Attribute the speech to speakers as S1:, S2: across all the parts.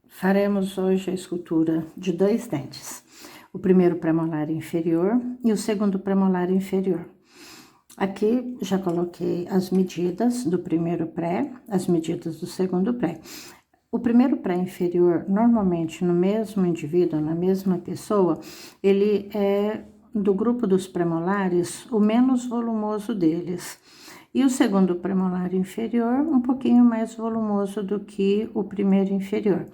S1: Faremos hoje a escultura de dois dentes, o primeiro premolar inferior e o segundo premolar inferior. Aqui já coloquei as medidas do primeiro pré, as medidas do segundo pré. O primeiro pré inferior, normalmente no mesmo indivíduo, na mesma pessoa, ele é do grupo dos premolares o menos volumoso deles. E o segundo premolar inferior, um pouquinho mais volumoso do que o primeiro inferior.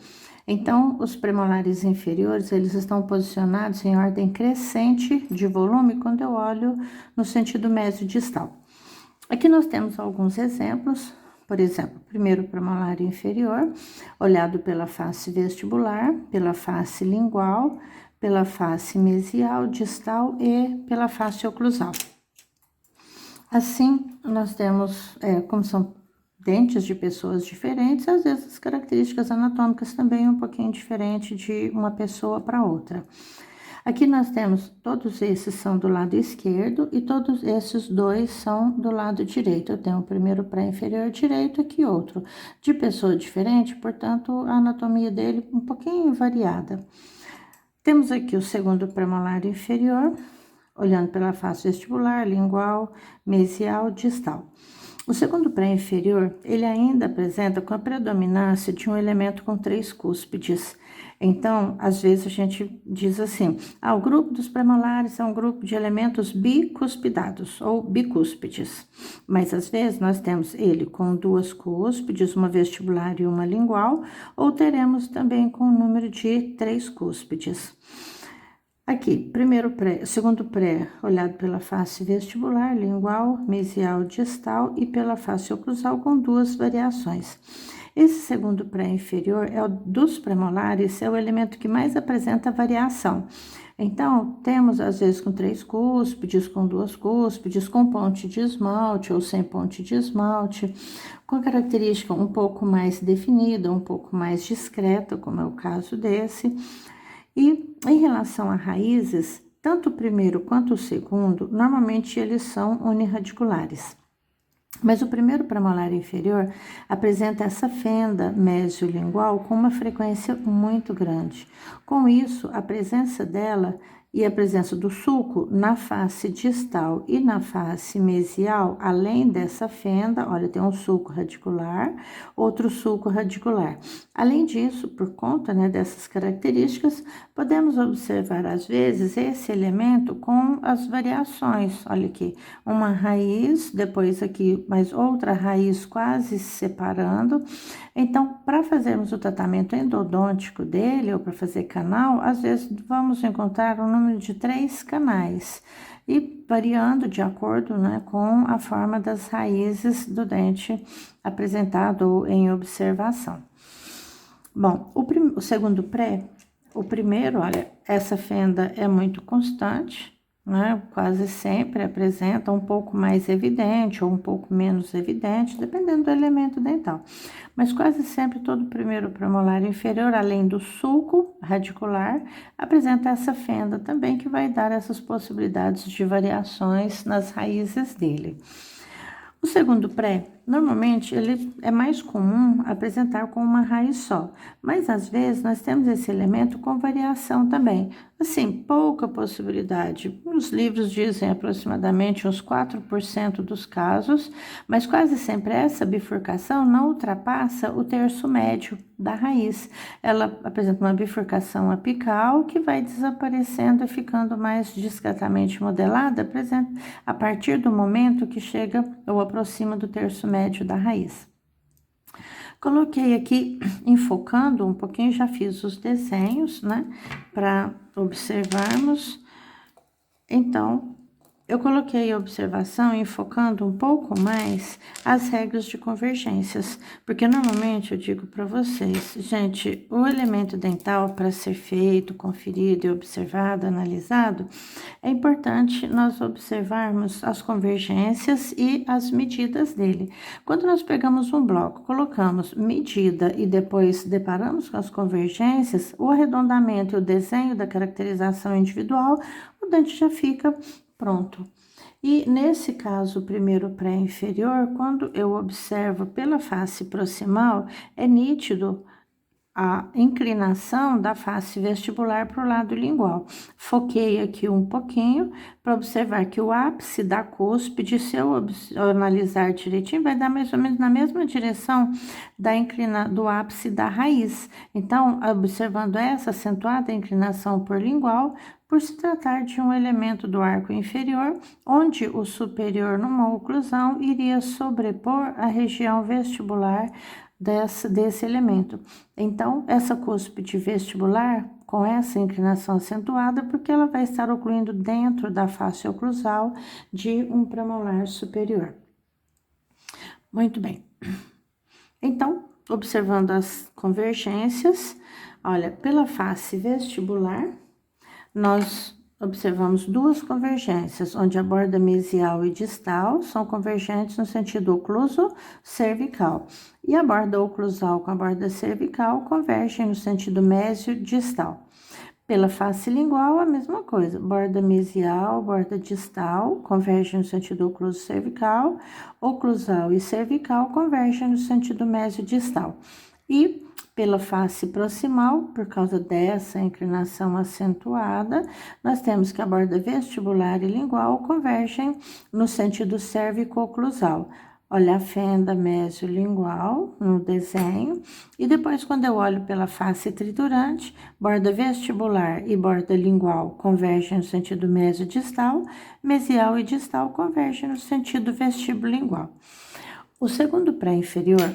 S1: Então, os premolares inferiores, eles estão posicionados em ordem crescente de volume quando eu olho no sentido mesio-distal. Aqui nós temos alguns exemplos, por exemplo, primeiro premolar inferior, olhado pela face vestibular, pela face lingual, pela face mesial, distal e pela face oclusal. Assim, nós temos, como são dentes de pessoas diferentes, às vezes as características anatômicas também um pouquinho diferente de uma pessoa para outra. Aqui nós temos, todos esses são do lado esquerdo e todos esses dois são do lado direito. Eu tenho o primeiro pré-inferior direito, aqui outro. De pessoa diferente, portanto, a anatomia dele um pouquinho variada. Temos aqui o segundo premolar inferior, olhando pela face vestibular, lingual, mesial, distal. O segundo pré-inferior, ele ainda apresenta com a predominância de um elemento com 3 cúspides. Então, às vezes a gente diz assim, o grupo dos premolares é um grupo de elementos bicuspidados ou bicúspides. Mas às vezes nós temos ele com 2 cúspides, uma vestibular e uma lingual, ou teremos também com o número de 3 cúspides. Aqui, segundo pré, olhado pela face vestibular, lingual, mesial, distal e pela face oclusal com 2 variações. Esse segundo pré inferior dos premolares, é o elemento que mais apresenta variação. Então, temos às vezes com 3 cúspides, com 2 cúspides, com ponte de esmalte ou sem ponte de esmalte, com característica um pouco mais definida, um pouco mais discreta, como é o caso desse. E em relação a raízes, tanto o primeiro quanto o segundo, normalmente eles são unirradiculares. Mas o primeiro premolar inferior apresenta essa fenda mesiolingual com uma frequência muito grande. Com isso, a presença dela e a presença do sulco na face distal e na face mesial, além dessa fenda, olha, tem um sulco radicular, outro sulco radicular. Além disso, por conta, dessas características, podemos observar às vezes esse elemento com as variações. Olha aqui, uma raiz, depois aqui mais outra raiz quase se separando. Então, para fazermos o tratamento endodôntico dele, ou para fazer canal, às vezes vamos encontrar um número de 3 canais, e variando de acordo com a forma das raízes do dente apresentado em observação. Bom, o segundo pré, o primeiro, olha, essa fenda é muito constante, quase sempre apresenta um pouco mais evidente ou um pouco menos evidente, dependendo do elemento dental. Mas quase sempre todo primeiro premolar inferior, além do sulco radicular, apresenta essa fenda também, que vai dar essas possibilidades de variações nas raízes dele. O segundo pré, normalmente, ele é mais comum apresentar com uma raiz só, mas às vezes nós temos esse elemento com variação também. Assim, pouca possibilidade. Os livros dizem aproximadamente uns 4% dos casos, mas quase sempre essa bifurcação não ultrapassa o terço médio da raiz. Ela apresenta uma bifurcação apical que vai desaparecendo e ficando mais discretamente modelada, a partir do momento que chega ou aproxima do terço médio da raiz. Coloquei aqui, enfocando um pouquinho, já fiz os desenhos, para observarmos. Então, eu coloquei a observação enfocando um pouco mais as regras de convergências, porque normalmente eu digo para vocês, gente, o elemento dental para ser feito, conferido e observado, analisado, é importante nós observarmos as convergências e as medidas dele. Quando nós pegamos um bloco, colocamos medida e depois deparamos com as convergências, o arredondamento e o desenho da caracterização individual, o dente já fica pronto. E nesse caso, o primeiro pré-inferior, quando eu observo pela face proximal, é nítido a inclinação da face vestibular para o lado lingual. Foquei aqui um pouquinho para observar que o ápice da cúspide, se eu analisar direitinho, vai dar mais ou menos na mesma direção do ápice da raiz. Então, observando essa acentuada inclinação por lingual, por se tratar de um elemento do arco inferior, onde o superior numa oclusão iria sobrepor a região vestibular desse elemento. Então, essa cúspide vestibular, com essa inclinação acentuada, porque ela vai estar ocluindo dentro da face oclusal de um premolar superior. Muito bem. Então, observando as convergências, olha, pela face vestibular, nós observamos duas convergências, onde a borda mesial e distal são convergentes no sentido ocluso-cervical, e a borda oclusal com a borda cervical convergem no sentido mésio-distal. Pela face lingual, a mesma coisa, borda mesial, borda distal convergem no sentido ocluso-cervical, oclusal e cervical convergem no sentido mésio-distal. E pela face proximal, por causa dessa inclinação acentuada, nós temos que a borda vestibular e lingual convergem no sentido cérvico-oclusal. Olha a fenda mesiolingual no desenho. E depois, quando eu olho pela face triturante, borda vestibular e borda lingual convergem no sentido mesiodistal, mesial e distal convergem no sentido vestíbulo-lingual. O segundo pré-inferior,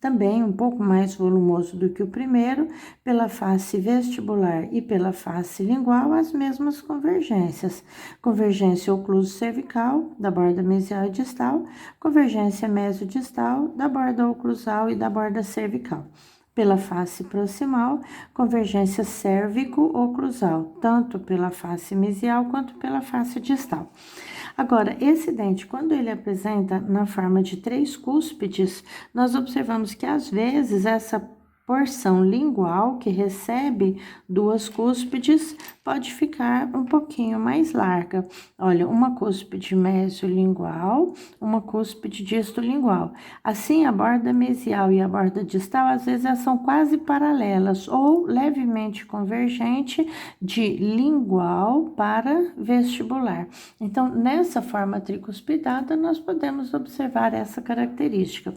S1: também um pouco mais volumoso do que o primeiro, pela face vestibular e pela face lingual, as mesmas convergências. Convergência ocluso-cervical, da borda mesial e distal, convergência mesiodistal, da borda oclusal e da borda cervical. Pela face proximal, convergência cérvico-oclusal, tanto pela face mesial quanto pela face distal. Agora, esse dente, quando ele apresenta na forma de 3 cúspides, nós observamos que às vezes essa porção lingual que recebe 2 cúspides pode ficar um pouquinho mais larga. Olha, uma cúspide mesiolingual, uma cúspide distolingual. Assim, a borda mesial e a borda distal, às vezes, elas são quase paralelas ou levemente convergente de lingual para vestibular. Então, nessa forma tricuspidada, nós podemos observar essa característica.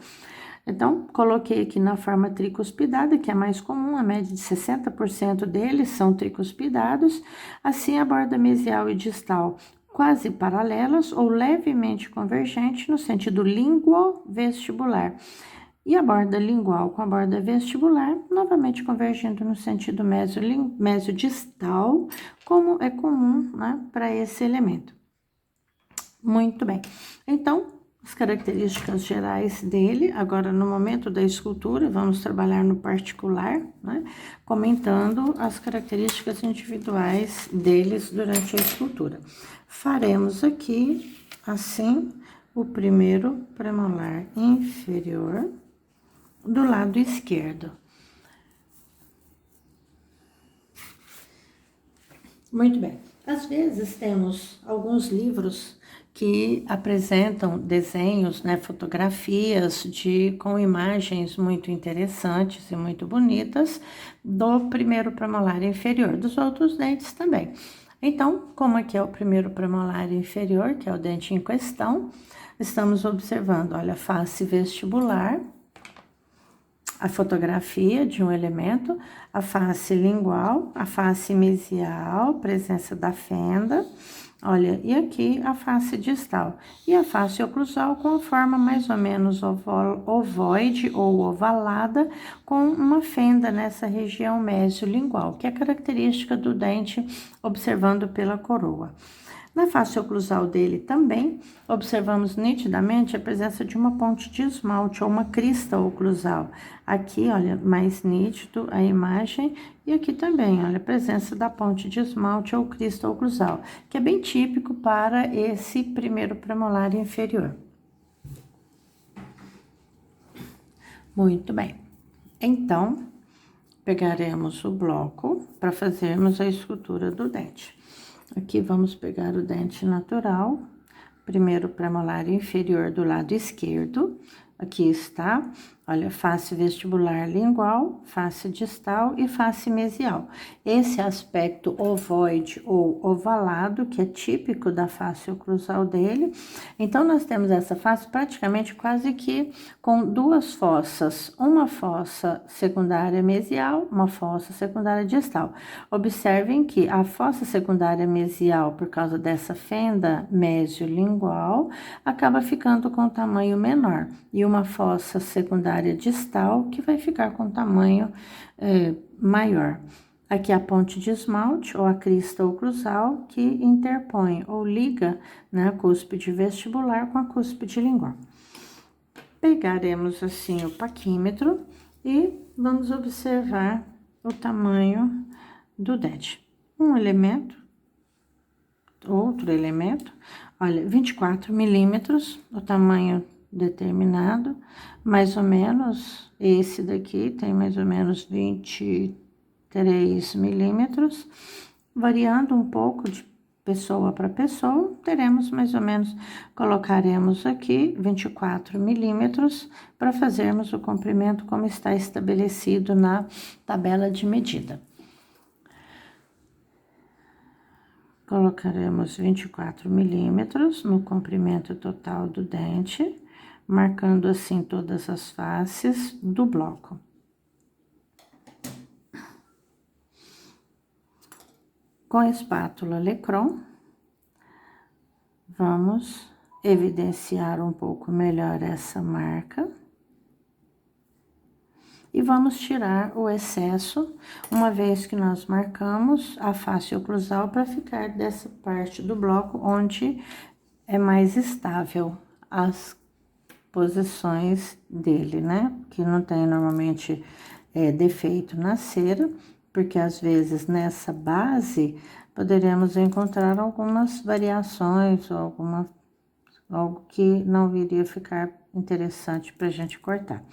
S1: Então, coloquei aqui na forma tricuspidada, que é mais comum, a média de 60% deles são tricuspidados. Assim, a borda mesial e distal quase paralelas ou levemente convergente no sentido linguo-vestibular. E a borda lingual com a borda vestibular, novamente convergindo no sentido mesiodistal, como é comum, né, para esse elemento. Muito bem. Então, as características gerais dele, agora no momento da escultura, vamos trabalhar no particular, né, comentando as características individuais deles durante a escultura. Faremos aqui, assim, o primeiro premolar inferior do lado esquerdo. Muito bem. Às vezes temos alguns livros que apresentam desenhos, né, fotografias com imagens muito interessantes e muito bonitas do primeiro premolar inferior, dos outros dentes também. Então, como aqui é o primeiro premolar inferior, que é o dente em questão, estamos observando, olha, a face vestibular, a fotografia de um elemento, a face lingual, a face mesial, presença da fenda, olha, e aqui a face distal. E a face oclusal com a forma mais ou menos ovoide ou ovalada, com uma fenda nessa região mesiolingual, que é característica do dente observando pela coroa. Na face oclusal dele também, observamos nitidamente a presença de uma ponte de esmalte ou uma crista oclusal. Aqui, olha, mais nítido a imagem, e aqui também, olha, a presença da ponte de esmalte ou crista oclusal, que é bem típico para esse primeiro premolar inferior. Muito bem. Então, pegaremos o bloco para fazermos a escultura do dente. Aqui vamos pegar o dente natural, primeiro premolar inferior do lado esquerdo, aqui está, Olha, face vestibular lingual, face distal e face mesial. Esse aspecto ovoide ou ovalado, que é típico da face oclusal dele. Então, nós temos essa face praticamente quase que com duas fossas. Uma fossa secundária mesial, uma fossa secundária distal. Observem que a fossa secundária mesial, por causa dessa fenda mesiolingual, acaba ficando com tamanho menor. E uma fossa secundária distal que vai ficar com tamanho maior. Aqui a ponte de esmalte ou a crista oclusal que interpõe ou liga, né, a cúspide vestibular com a cúspide lingual. Pegaremos assim o paquímetro e vamos observar o tamanho do dente. Um elemento, outro elemento, olha, 24 milímetros, o tamanho determinado, mais ou menos, esse daqui tem mais ou menos 23 milímetros, variando um pouco de pessoa para pessoa, teremos mais ou menos, colocaremos aqui 24 milímetros para fazermos o comprimento como está estabelecido na tabela de medida. Colocaremos 24 milímetros no comprimento total do dente, marcando assim todas as faces do bloco. Com a espátula Lecron, vamos evidenciar um pouco melhor essa marca. E vamos tirar o excesso, uma vez que nós marcamos a face oclusal para ficar dessa parte do bloco onde é mais estável as posições dele, né? Que não tem normalmente defeito na cera, porque às vezes nessa base poderemos encontrar algumas variações ou algo que não viria a ficar interessante para a gente cortar.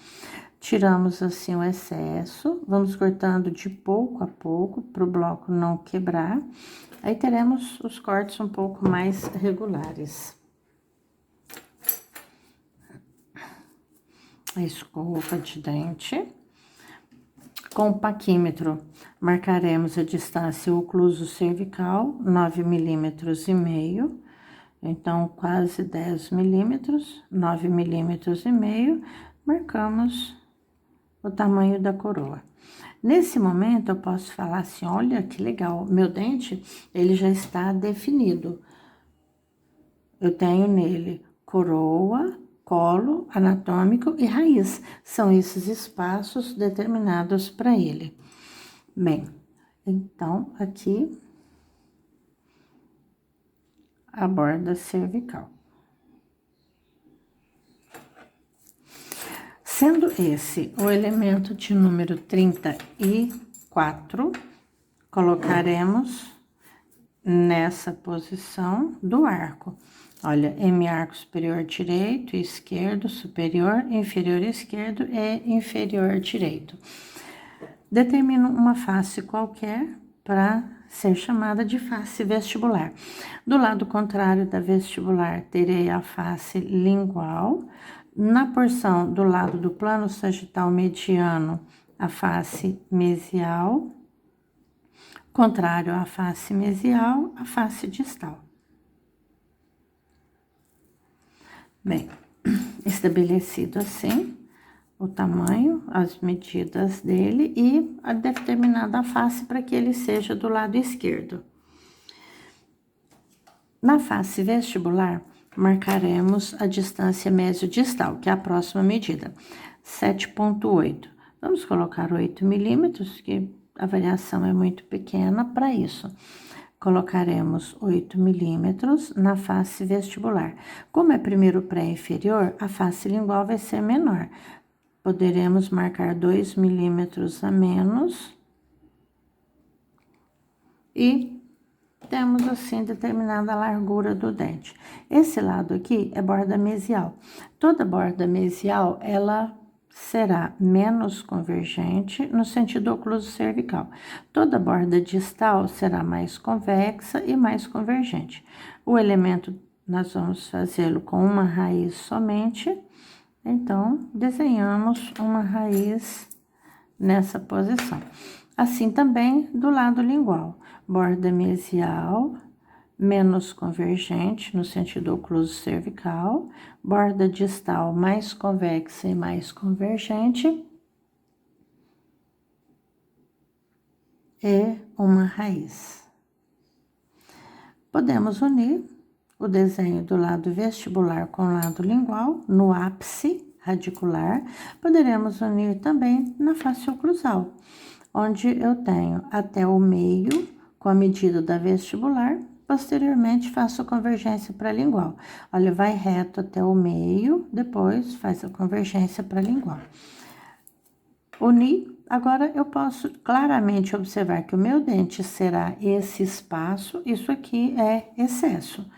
S1: Tiramos assim o excesso, vamos cortando de pouco a pouco para o bloco não quebrar. Aí teremos os cortes um pouco mais regulares. A escova de dente. Com o paquímetro, marcaremos a distância ocluso cervical, 9,5 milímetros. Então, quase 10 milímetros, 9,5 milímetros. Marcamos o tamanho da coroa. Nesse momento, eu posso falar assim, olha que legal, meu dente, ele já está definido. Eu tenho nele coroa, colo anatômico e raiz. São esses espaços determinados para ele. Bem, então, aqui, a borda cervical. Sendo esse o elemento de número 34, colocaremos nessa posição do arco. Olha, hemiarco superior direito, esquerdo, superior, inferior esquerdo e inferior direito. Determino uma face qualquer para ser chamada de face vestibular. Do lado contrário da vestibular, terei a face lingual. Na porção do lado do plano sagital mediano, a face mesial. Contrário à face mesial, a face distal. Bem, estabelecido assim o tamanho, as medidas dele e a determinada a face para que ele seja do lado esquerdo. Na face vestibular, marcaremos a distância mesiodistal, que é a próxima medida, 7,8. Vamos colocar 8 milímetros, que a variação é muito pequena para isso. Colocaremos 8 milímetros na face vestibular. Como é primeiro pré-inferior, a face lingual vai ser menor. Poderemos marcar 2 milímetros a menos. E temos assim determinada a largura do dente. Esse lado aqui é borda mesial. Toda borda mesial, ela será menos convergente no sentido ocluso cervical. Toda borda distal será mais convexa e mais convergente. O elemento nós vamos fazê-lo com uma raiz somente Então, desenhamos uma raiz nessa posição. Assim também do lado lingual, borda mesial menos convergente, no sentido ocluso cervical, borda distal mais convexa e mais convergente, e uma raiz. Podemos unir o desenho do lado vestibular com o lado lingual no ápice radicular. Poderemos unir também na face oclusal, onde eu tenho até o meio com a medida da vestibular. Posteriormente, faço a convergência para lingual. Olha, vai reto até o meio, depois faz a convergência para lingual. Uni, agora eu posso claramente observar que o meu dente será esse espaço, isso aqui é excesso.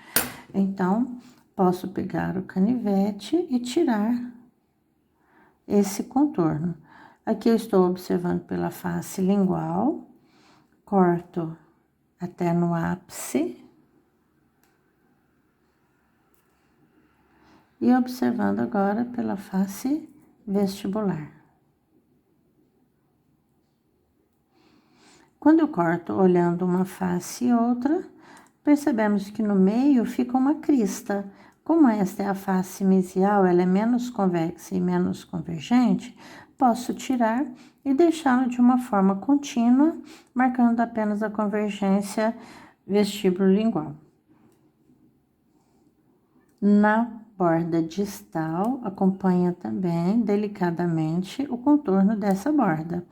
S1: Então, posso pegar o canivete e tirar esse contorno. Aqui eu estou observando pela face lingual, corto até no ápice. E observando agora pela face vestibular. Quando eu corto olhando uma face e outra, percebemos que no meio fica uma crista. Como esta é a face mesial, ela é menos convexa e menos convergente, posso tirar e deixá-la de uma forma contínua, marcando apenas a convergência vestíbulo-lingual. Na borda distal, acompanha também delicadamente o contorno dessa borda.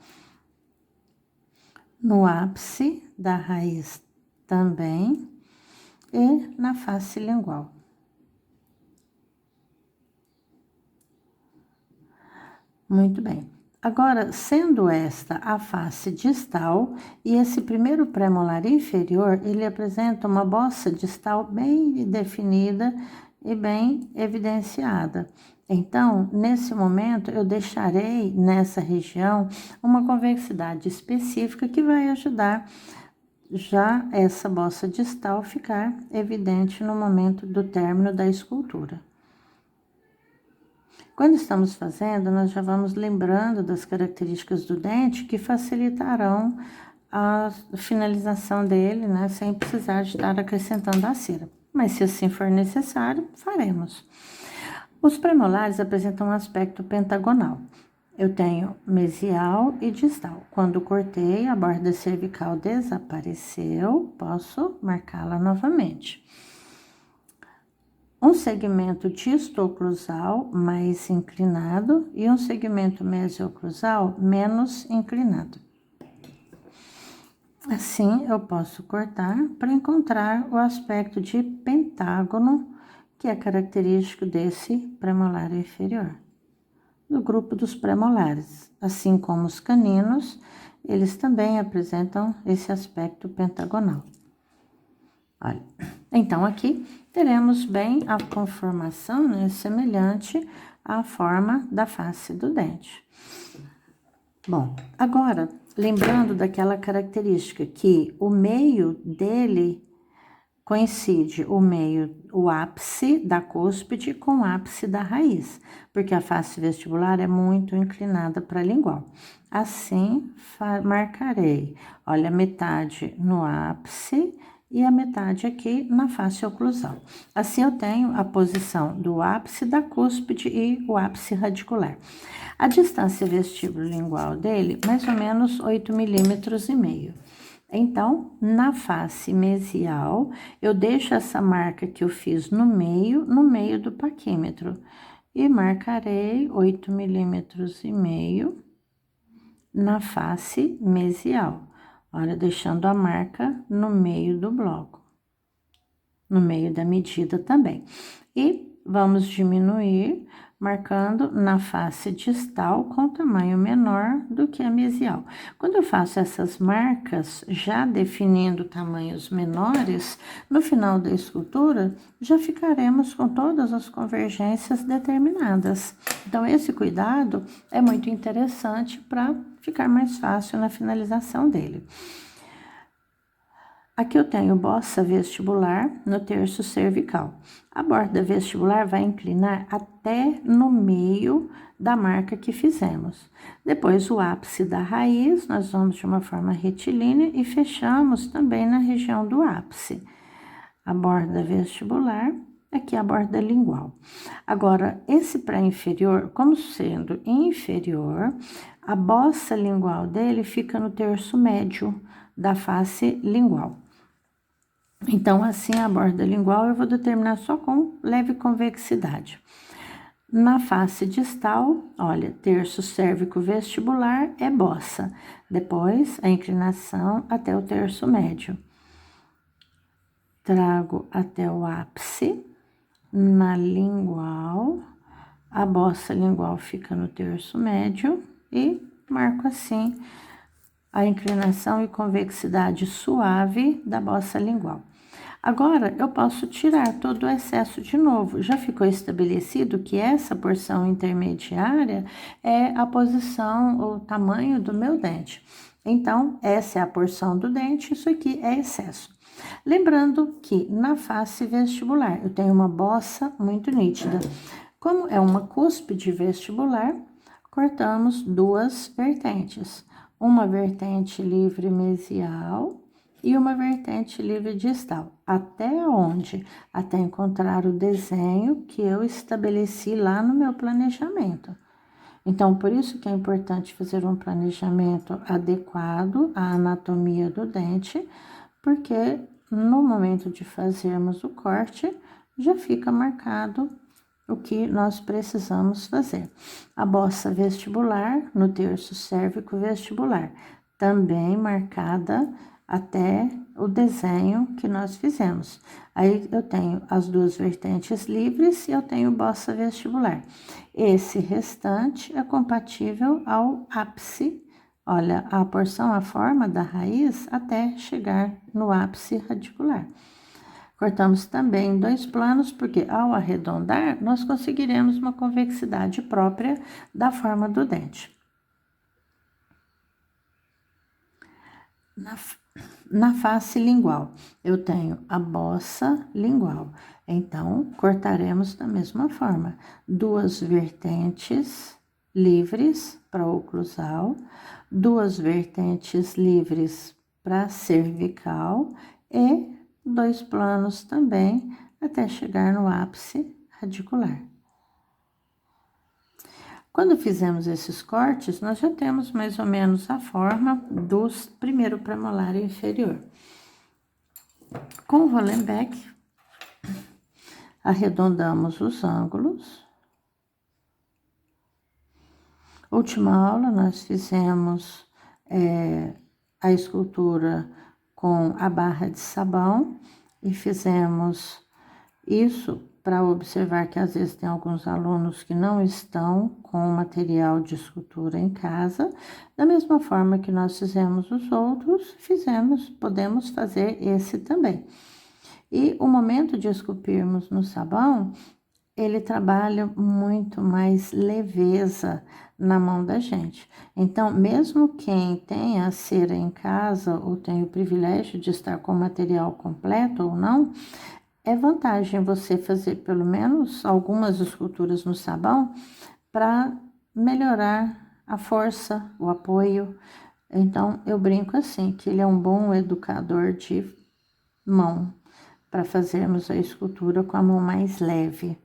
S1: No ápice da raiz também e na face lingual. Muito bem. Agora, sendo esta a face distal e esse primeiro premolar inferior, ele apresenta uma bossa distal bem definida e bem evidenciada. Então, nesse momento, eu deixarei nessa região uma convexidade específica que vai ajudar já essa bossa distal ficar evidente no momento do término da escultura. Quando estamos fazendo, nós já vamos lembrando das características do dente que facilitarão a finalização dele, né, sem precisar de estar acrescentando a cera. Mas se assim for necessário, faremos. Os premolares apresentam um aspecto pentagonal. Eu tenho mesial e distal. Quando cortei, a borda cervical desapareceu, posso marcá-la novamente. Um segmento disto-oclusal mais inclinado e um segmento mesio-oclusal menos inclinado. Assim, eu posso cortar para encontrar o aspecto de pentágono, que é característico desse premolar inferior, do grupo dos premolares. Assim como os caninos, eles também apresentam esse aspecto pentagonal. Olha, então aqui teremos bem a conformação, né, semelhante à forma da face do dente. Bom, agora, lembrando daquela característica que o meio dele coincide o ápice da cúspide com o ápice da raiz, porque a face vestibular é muito inclinada para a lingual. Assim, marcarei, olha, metade no ápice e a metade aqui na face oclusal. Assim, eu tenho a posição do ápice da cúspide e o ápice radicular. A distância vestíbulo-lingual dele, mais ou menos 8,5 milímetros. Então, na face mesial, eu deixo essa marca que eu fiz no meio do paquímetro. E marcarei 8,5 milímetros na face mesial. Olha, deixando a marca no meio do bloco, no meio da medida também. E vamos diminuir, marcando na face distal com tamanho menor do que a mesial. Quando eu faço essas marcas, já definindo tamanhos menores, no final da escultura, já ficaremos com todas as convergências determinadas. Então, esse cuidado é muito interessante para ficar mais fácil na finalização dele. Aqui eu tenho bossa vestibular no terço cervical. A borda vestibular vai inclinar até no meio da marca que fizemos. Depois, o ápice da raiz, nós vamos de uma forma retilínea e fechamos também na região do ápice. A borda vestibular, aqui a borda lingual. Agora, esse pré-inferior, como sendo inferior, a bossa lingual dele fica no terço médio da face lingual. Então, assim, a borda lingual eu vou determinar só com leve convexidade. Na face distal, olha, terço cérvico vestibular é bossa. Depois, a inclinação até o terço médio. Trago até o ápice. Na lingual, a bossa lingual fica no terço médio e marco assim a inclinação e convexidade suave da bossa lingual. Agora, eu posso tirar todo o excesso de novo. Já ficou estabelecido que essa porção intermediária é a posição, o tamanho do meu dente. Então, essa é a porção do dente, isso aqui é excesso. Lembrando que na face vestibular eu tenho uma bossa muito nítida. Como é uma cúspide vestibular, cortamos duas vertentes. Uma vertente livre mesial e uma vertente livre distal. Até onde? Até encontrar o desenho que eu estabeleci lá no meu planejamento. Então, por isso que é importante fazer um planejamento adequado à anatomia do dente, porque no momento de fazermos o corte, já fica marcado o que nós precisamos fazer. A bossa vestibular no terço cérvico vestibular, também marcada até o desenho que nós fizemos. Aí eu tenho as duas vertentes livres e eu tenho bossa vestibular. Esse restante é compatível ao ápice, olha, a porção, a forma da raiz até chegar no ápice radicular. Cortamos também dois planos, porque ao arredondar, nós conseguiremos uma convexidade própria da forma do dente. Na face lingual, eu tenho a bossa lingual. Então, cortaremos da mesma forma. Duas vertentes livres para oclusal, duas vertentes livres para cervical e dois planos também até chegar no ápice radicular. Quando fizemos esses cortes, nós já temos mais ou menos a forma do primeiro premolar inferior. Com o Rolenbeck, arredondamos os ângulos. Última aula, nós fizemos a escultura com a barra de sabão e fizemos isso para observar que às vezes tem alguns alunos que não estão com material de escultura em casa. Da mesma forma que nós fizemos os outros, podemos fazer esse também. E o momento de esculpirmos no sabão, ele trabalha muito mais leveza na mão da gente. Então, mesmo quem tem a cera em casa ou tem o privilégio de estar com o material completo ou não, é vantagem você fazer pelo menos algumas esculturas no sabão para melhorar a força, o apoio. Então, eu brinco assim, que ele é um bom educador de mão, para fazermos a escultura com a mão mais leve.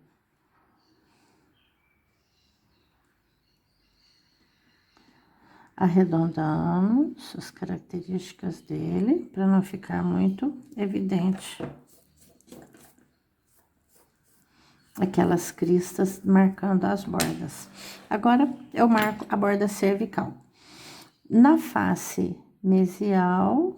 S1: Arredondamos as características dele, para não ficar muito evidente aquelas cristas marcando as bordas. Agora, eu marco a borda cervical. Na face mesial,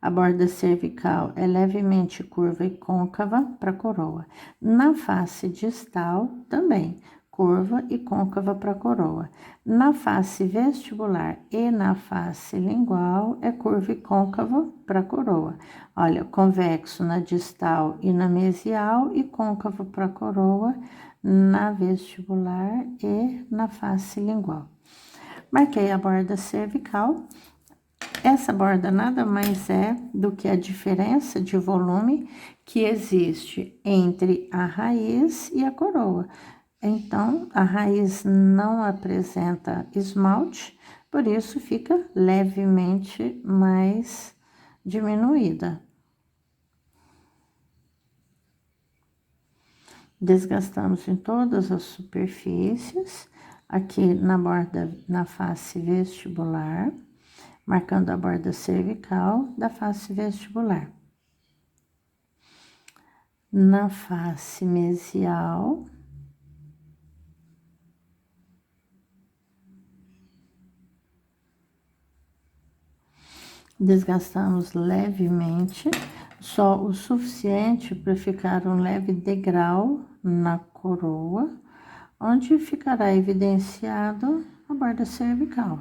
S1: a borda cervical é levemente curva e côncava para a coroa. Na face distal, também, curva e côncava para a coroa. Na face vestibular e na face lingual, é curva e côncava para a coroa. Olha, convexo na distal e na mesial e côncavo para a coroa na vestibular e na face lingual. Marquei a borda cervical. Essa borda nada mais é do que a diferença de volume que existe entre a raiz e a coroa. Então, a raiz não apresenta esmalte, por isso fica levemente mais diminuída. Desgastamos em todas as superfícies, aqui na borda, na face vestibular, marcando a borda cervical da face vestibular. Na face mesial, desgastamos levemente, só o suficiente para ficar um leve degrau na coroa, onde ficará evidenciado a borda cervical.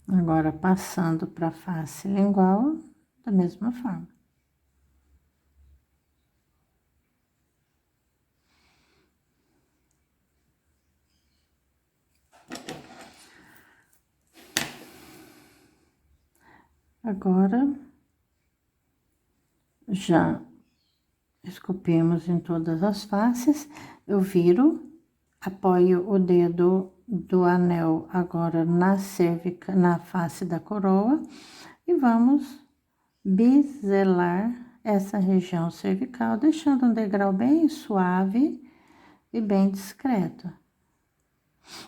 S1: Agora, passando para a face lingual, da mesma forma. Agora, já esculpimos em todas as faces, eu viro, apoio o dedo do anel agora na cervical, na face da coroa e vamos biselar essa região cervical, deixando um degrau bem suave e bem discreto.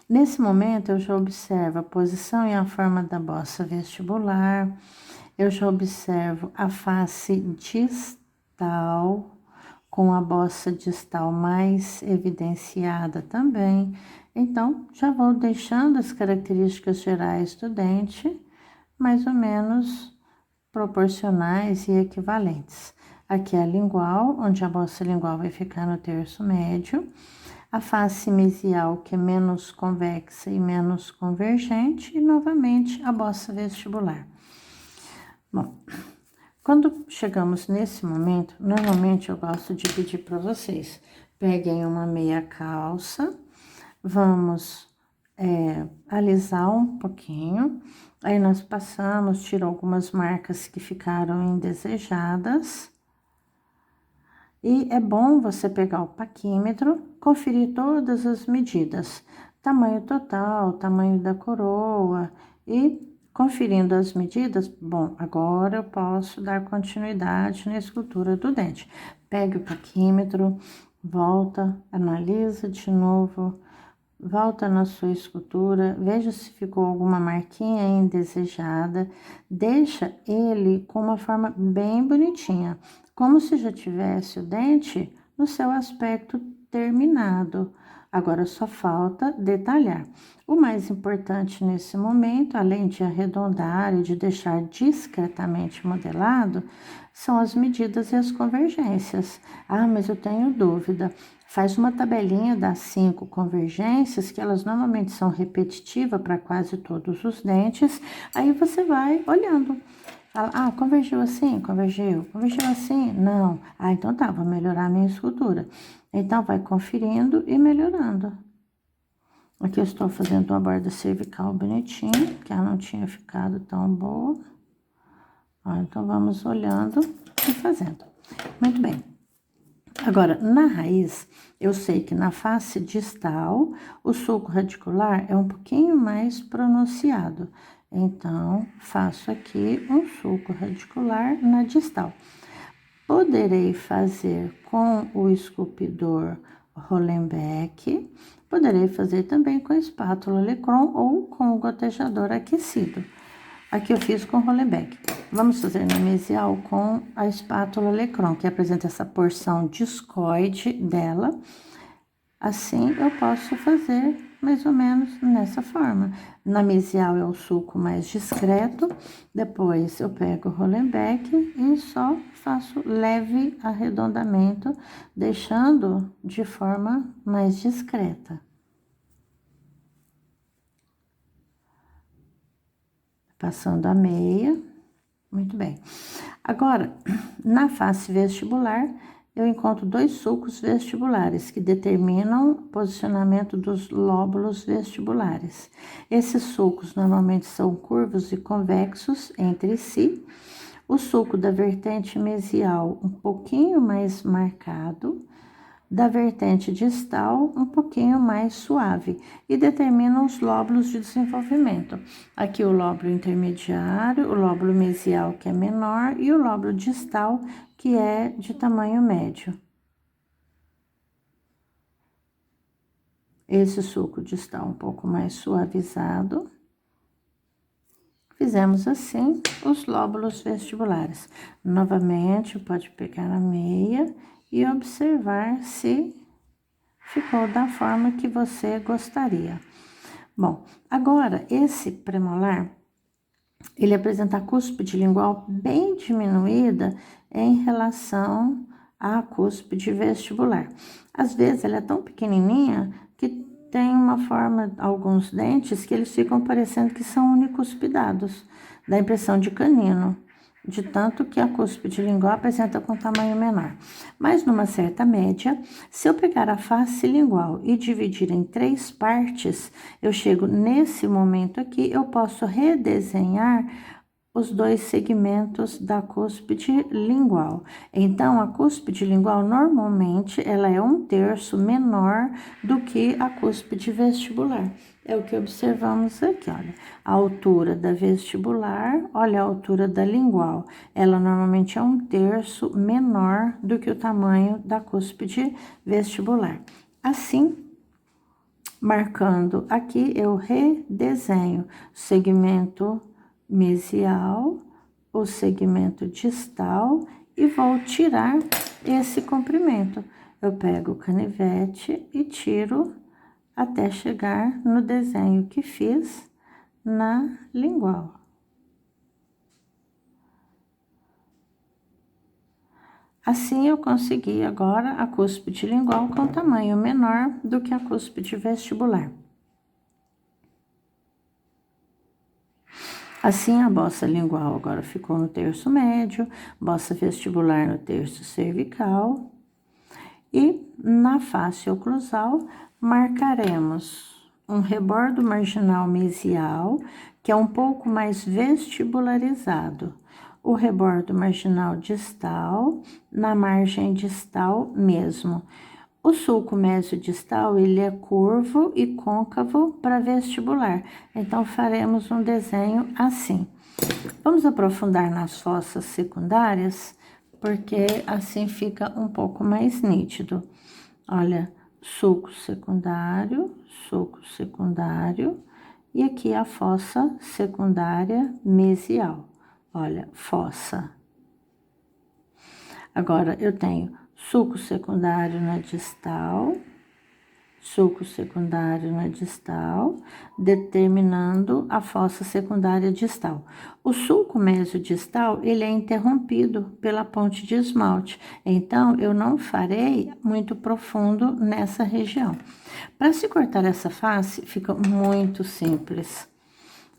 S1: Nesse momento, eu já observo a posição e a forma da bossa vestibular, eu já observo a face distal, com a bossa distal mais evidenciada também. Então, já vou deixando as características gerais do dente, mais ou menos proporcionais e equivalentes. Aqui é a lingual, onde a bossa lingual vai ficar no terço médio. A face mesial, que é menos convexa e menos convergente. E, novamente, a bossa vestibular. Bom, quando chegamos nesse momento, normalmente eu gosto de pedir para vocês, peguem uma meia calça, vamos alisar um pouquinho, aí nós passamos, tira algumas marcas que ficaram indesejadas, e é bom você pegar o paquímetro, conferir todas as medidas, tamanho total, tamanho da coroa, e conferindo as medidas, bom, agora eu posso dar continuidade na escultura do dente. Pegue o paquímetro, volta, analisa de novo, volta na sua escultura, veja se ficou alguma marquinha indesejada, deixa ele com uma forma bem bonitinha, como se já tivesse o dente no seu aspecto terminado. Agora só falta detalhar. O mais importante nesse momento, além de arredondar e de deixar discretamente modelado, são as medidas e as convergências. Ah, mas eu tenho dúvida. Faz uma tabelinha das 5 convergências, que elas normalmente são repetitivas para quase todos os dentes. Aí você vai olhando. Fala, ah, convergiu assim? Convergiu. Convergiu assim? Não. Ah, então tá, vou melhorar a minha escultura. Então, vai conferindo e melhorando. Aqui eu estou fazendo uma borda cervical bonitinha, que ela não tinha ficado tão boa. Ó, então, vamos olhando e fazendo. Muito bem. Agora, na raiz, eu sei que na face distal, o sulco radicular é um pouquinho mais pronunciado. Então, faço aqui um sulco radicular na distal. Poderei fazer com o esculpidor Hollenbeck, poderei fazer também com a espátula Lecron ou com o gotejador aquecido. Aqui eu fiz com Hollenbeck. Vamos fazer na mesial com a espátula Lecron, que apresenta essa porção discoide dela. Assim, eu posso fazer mais ou menos nessa forma. Na mesial é o sulco mais discreto, depois eu pego o Hollenbeck e só faço leve arredondamento, deixando de forma mais discreta. Passando a meia, muito bem. Agora, na face vestibular, eu encontro 2 sulcos vestibulares que determinam o posicionamento dos lóbulos vestibulares. Esses sulcos normalmente são curvos e convexos entre si. O sulco da vertente mesial um pouquinho mais marcado, da vertente distal um pouquinho mais suave e determina os lóbulos de desenvolvimento. Aqui o lóbulo intermediário, o lóbulo mesial que é menor e o lóbulo distal que é de tamanho médio. Esse sulco distal um pouco mais suavizado. Fizemos assim os lóbulos vestibulares. Novamente, pode pegar a meia e observar se ficou da forma que você gostaria. Bom, agora esse premolar, ele apresenta a cúspide lingual bem diminuída em relação à cúspide vestibular. Às vezes ela é tão pequenininha que tem uma forma, alguns dentes, que eles ficam parecendo que são unicuspidados, dá a impressão de canino, de tanto que a cúspide lingual apresenta com tamanho menor. Mas numa certa média, se eu pegar a face lingual e dividir em 3 partes, eu chego nesse momento aqui, eu posso redesenhar os 2 segmentos da cúspide lingual. Então, a cúspide lingual, normalmente, ela é 1/3 menor do que a cúspide vestibular. É o que observamos aqui, olha. A altura da vestibular, olha a altura da lingual. Ela normalmente é 1/3 menor do que o tamanho da cúspide vestibular. Assim, marcando aqui, eu redesenho o segmento mesial, o segmento distal e vou tirar esse comprimento. Eu pego o canivete e tiro até chegar no desenho que fiz na lingual. Assim, eu consegui agora a cúspide lingual com tamanho menor do que a cúspide vestibular. Assim, a bossa lingual agora ficou no terço médio, bossa vestibular no terço cervical. E na face oclusal, marcaremos um rebordo marginal mesial, que é um pouco mais vestibularizado. O rebordo marginal distal, na margem distal mesmo. O sulco mesiodistal, ele é curvo e côncavo para vestibular. Então, faremos um desenho assim. Vamos aprofundar nas fossas secundárias, porque assim fica um pouco mais nítido. Olha, sulco secundário, e aqui a fossa secundária mesial. Olha, fossa. Agora, eu tenho sulco secundário na distal, sulco secundário na distal, determinando a fossa secundária distal. O sulco mesiodistal, ele é interrompido pela ponte de esmalte, então eu não farei muito profundo nessa região. Para se cortar essa face, fica muito simples.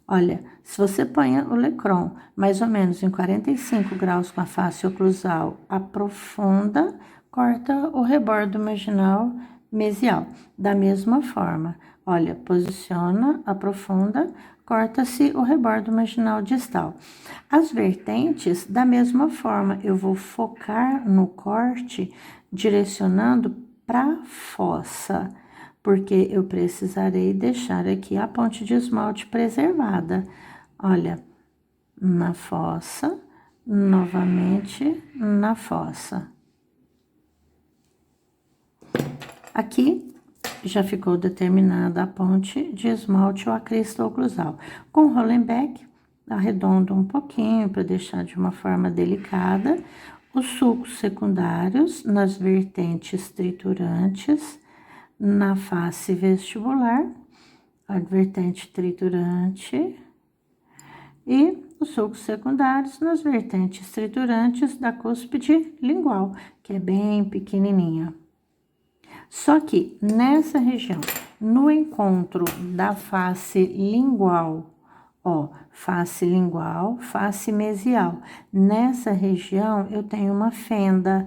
S1: Olha, se você põe o Lecron mais ou menos em 45 graus com a face oclusal, aprofunda, corta o rebordo marginal mesial. Da mesma forma, olha, posiciona, aprofunda, corta-se o rebordo marginal distal. As vertentes, da mesma forma, eu vou focar no corte, direcionando para a fossa, porque eu precisarei deixar aqui a ponte de esmalte preservada. Olha, na fossa, novamente na fossa. Aqui já ficou determinada a ponte de esmalte ou a crista oclusal. Com Rollenbeck, arredondo um pouquinho para deixar de uma forma delicada. Os sulcos secundários nas vertentes triturantes, na face vestibular, a vertente triturante e os sulcos secundários nas vertentes triturantes da cúspide lingual, que é bem pequenininha. Só que nessa região, no encontro da face lingual, ó, face lingual, face mesial, nessa região eu tenho uma fenda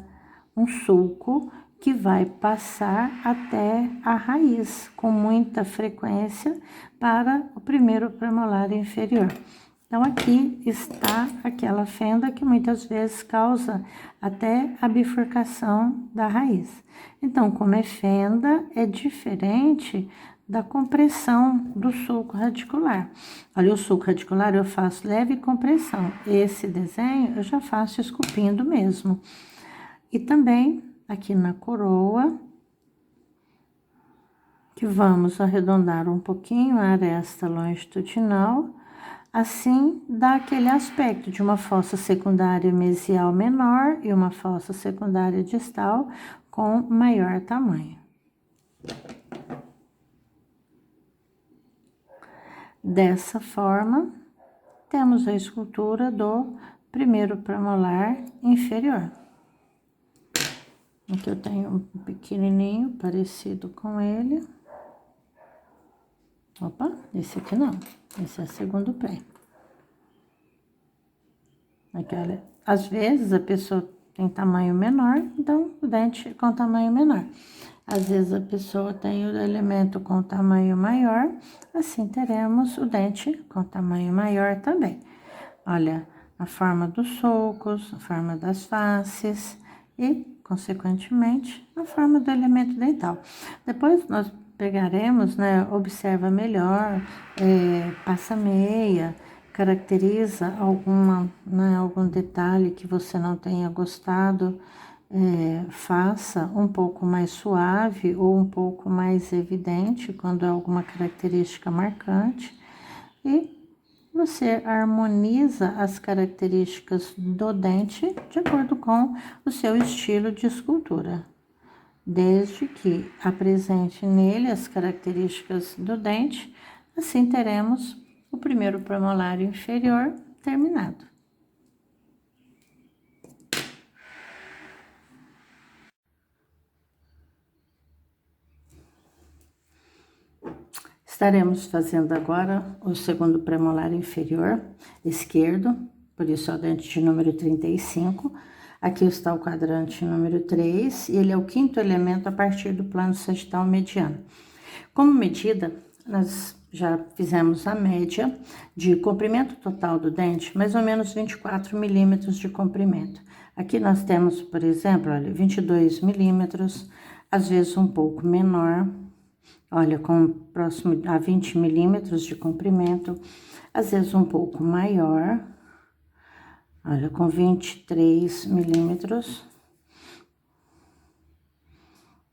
S1: um sulco que vai passar até a raiz, com muita frequência, para o primeiro premolar inferior. Então, aqui está aquela fenda que muitas vezes causa até a bifurcação da raiz. Então, como é fenda, é diferente da compressão do sulco radicular. Olha, o sulco radicular eu faço leve compressão. Esse desenho eu já faço esculpindo mesmo. E também aqui na coroa, que vamos arredondar um pouquinho a aresta longitudinal, assim dá aquele aspecto de uma fossa secundária mesial menor e uma fossa secundária distal com maior tamanho. Dessa forma, temos a escultura do primeiro premolar inferior. Aqui eu tenho um pequenininho parecido com ele. Opa, esse aqui não, esse é o segundo pé. Aqui, olha, às vezes a pessoa tem tamanho menor, então o dente com tamanho menor. Às vezes a pessoa tem o elemento com tamanho maior, assim teremos o dente com tamanho maior também. Olha, a forma dos sulcos, a forma das faces e, consequentemente, a forma do elemento dental. Depois nós pegaremos, né, observa melhor, passa meia, caracteriza algum detalhe que você não tenha gostado, faça um pouco mais suave ou um pouco mais evidente quando é alguma característica marcante e você harmoniza as características do dente de acordo com o seu estilo de escultura, desde que apresente nele as características do dente, assim teremos o primeiro premolar inferior terminado. Estaremos fazendo agora o segundo premolar inferior esquerdo, por isso é o dente de número 35. Aqui está o quadrante número 3, e ele é o quinto elemento a partir do plano sagital mediano. Como medida, nós já fizemos a média de comprimento total do dente, mais ou menos 24 milímetros de comprimento. Aqui nós temos, por exemplo, olha, 22 milímetros, às vezes um pouco menor, olha, com próximo a 20 milímetros de comprimento, às vezes um pouco maior, olha, com 23 milímetros.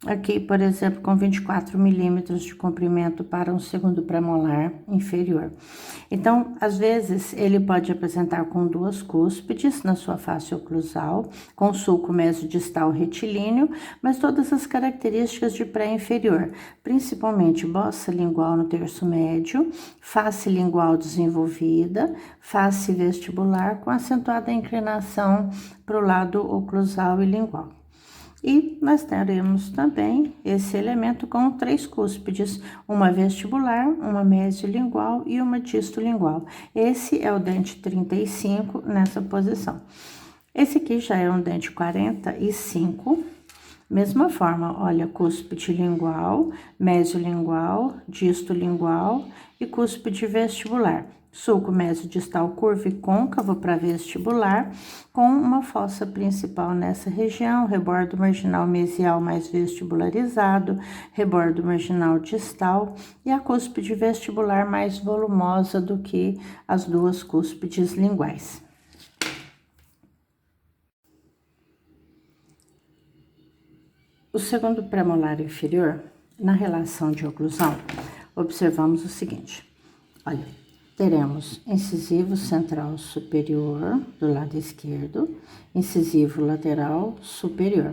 S1: Aqui, por exemplo, com 24 milímetros de comprimento para um segundo premolar inferior. Então, às vezes, ele pode apresentar com duas cúspides na sua face oclusal, com sulco mesodistal retilíneo, mas todas as características de pré-inferior, principalmente bossa lingual no terço médio, face lingual desenvolvida, face vestibular com acentuada inclinação para o lado oclusal e lingual. E nós teremos também esse elemento com 3 cúspides, uma vestibular, uma mesiolingual e uma distolingual. Esse é o dente 35 nessa posição. Esse aqui já é um dente 45, mesma forma, olha, cúspide lingual, mesiolingual, distolingual e cúspide vestibular. Sulco mesodistal curvo e côncavo para vestibular, com uma fossa principal nessa região, rebordo marginal mesial mais vestibularizado, rebordo marginal distal e a cúspide vestibular mais volumosa do que as duas cúspides linguais. O segundo premolar inferior, na relação de oclusão, observamos o seguinte, olha, teremos incisivo central superior do lado esquerdo, incisivo lateral superior.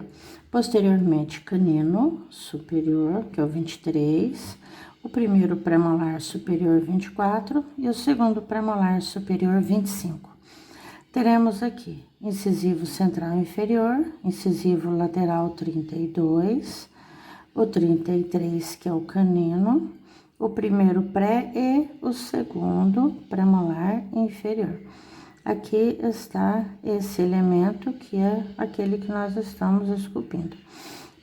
S1: Posteriormente, canino superior, que é o 23, o primeiro premolar superior 24 e o segundo premolar superior 25. Teremos aqui incisivo central inferior, incisivo lateral 32, o 33, que é o canino, o primeiro pré e o segundo premolar inferior. aqui está esse elemento que é aquele que nós estamos esculpindo.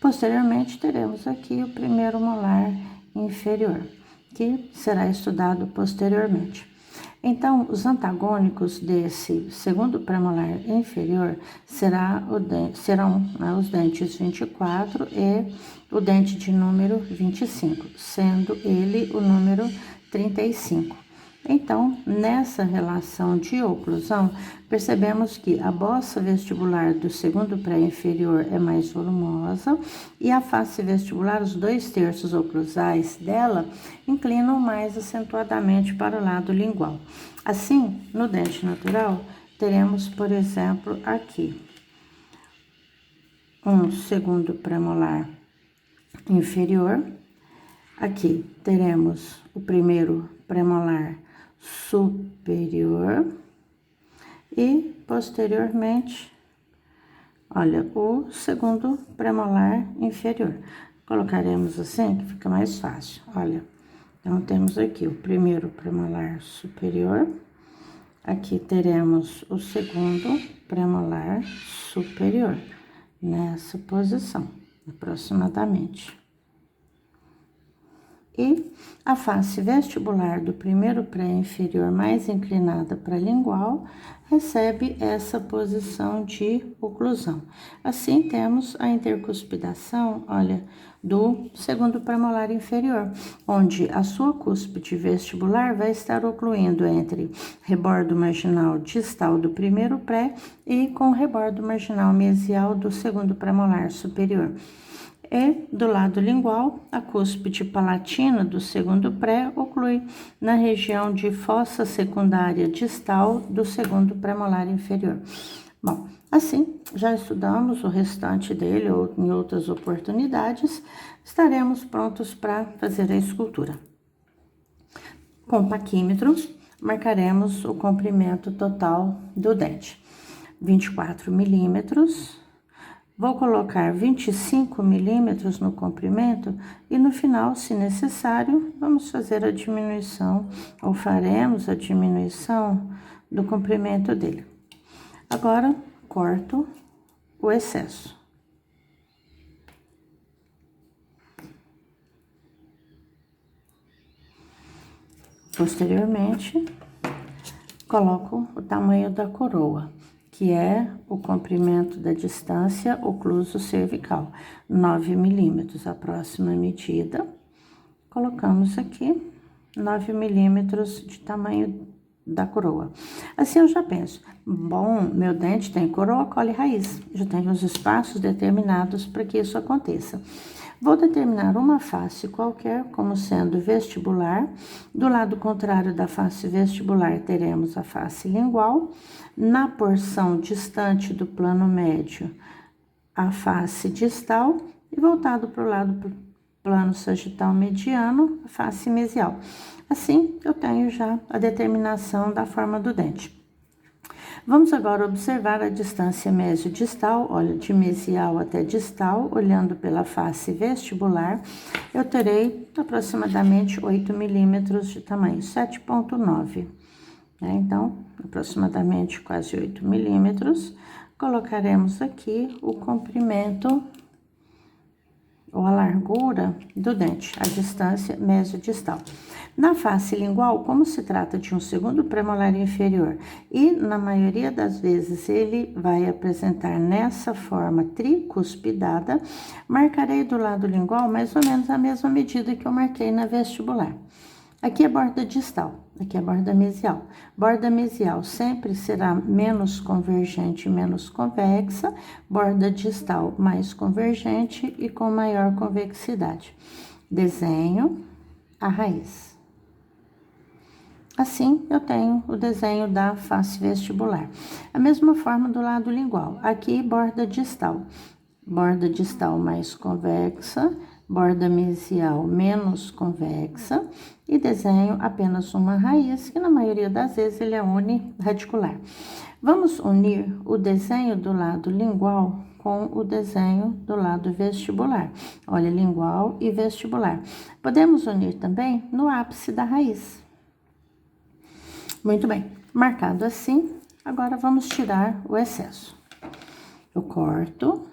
S1: Posteriormente, teremos aqui o primeiro molar inferior, que será estudado posteriormente. Então, os antagônicos desse segundo premolar inferior serão, né, os dentes 24 e o dente de número 25, sendo ele o número 35. Então, nessa relação de oclusão, percebemos que a bossa vestibular do segundo pré-inferior é mais volumosa e a face vestibular, os 2/3 oclusais dela, inclinam mais acentuadamente para o lado lingual. Assim, no dente natural, teremos, por exemplo, aqui, um segundo premolar inferior. Aqui teremos o primeiro premolar superior e posteriormente, olha, o segundo premolar inferior. Colocaremos assim que fica mais fácil, olha. Então, temos aqui o primeiro premolar superior, aqui teremos o segundo premolar superior, nessa posição, aproximadamente. E a face vestibular do primeiro pré-inferior mais inclinada para a lingual recebe essa posição de oclusão. Assim, temos a intercuspidação, olha, do segundo premolar inferior, onde a sua cúspide vestibular vai estar ocluindo entre rebordo marginal distal do primeiro pré e com rebordo marginal mesial do segundo premolar superior. E, do lado lingual, a cúspide palatina do segundo pré oclui na região de fossa secundária distal do segundo premolar inferior. Bom, assim, já estudamos o restante dele ou em outras oportunidades, estaremos prontos para fazer a escultura. Com paquímetro, marcaremos o comprimento total do dente, 24 milímetros. Vou colocar 25 milímetros no comprimento e no final, se necessário, vamos fazer a diminuição ou faremos a diminuição do comprimento dele. Agora, corto o excesso. Posteriormente, coloco o tamanho da coroa, que é o comprimento da distância ocluso cervical, 9 milímetros, a próxima medida. Colocamos aqui 9 milímetros de tamanho da coroa. Assim eu já penso, bom, meu dente tem coroa, cola e raiz, já tenho os espaços determinados para que isso aconteça. Vou determinar uma face qualquer como sendo vestibular. Do lado contrário da face vestibular, teremos a face lingual. Na porção distante do plano médio, a face distal. E voltado para o lado plano sagital mediano, a face mesial. Assim, eu tenho já a determinação da forma do dente. Vamos agora observar a distância mesio-distal, olha, de mesial até distal, olhando pela face vestibular, eu terei aproximadamente 8 milímetros de tamanho, 7,9, né? Então, aproximadamente quase 8 milímetros, colocaremos aqui o comprimento ou a largura do dente, a distância mesio-distal. Na face lingual, como se trata de um segundo premolar inferior e na maioria das vezes ele vai apresentar nessa forma tricuspidada, marcarei do lado lingual mais ou menos a mesma medida que eu marquei na vestibular. Aqui é borda distal, aqui é borda mesial. Borda mesial sempre será menos convergente e menos convexa, borda distal mais convergente e com maior convexidade. Desenho a raiz. Assim, eu tenho o desenho da face vestibular. A mesma forma do lado lingual. Aqui, borda distal mais convexa, borda mesial menos convexa e desenho apenas uma raiz, que na maioria das vezes ele é uniradicular. Vamos unir o desenho do lado lingual com o desenho do lado vestibular. Olha, lingual e vestibular. Podemos unir também no ápice da raiz. Muito bem, marcado assim, Agora, vamos tirar o excesso. Eu corto,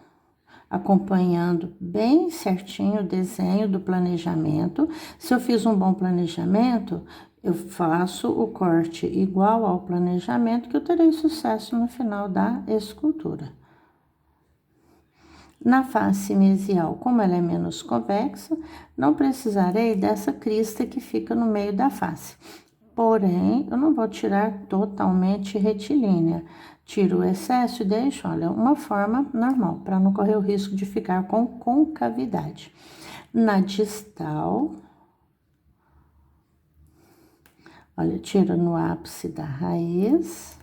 S1: acompanhando bem certinho o desenho do planejamento. Se eu fiz um bom planejamento, eu faço o corte igual ao planejamento, que eu terei sucesso no final da escultura. Na face mesial, como ela é menos convexa, não precisarei dessa crista que fica no meio da face. Porém, eu não vou tirar totalmente retilínea. Tiro o excesso e deixo, olha, uma forma normal, para não correr o risco de ficar com concavidade. Na distal, olha, tiro no ápice da raiz.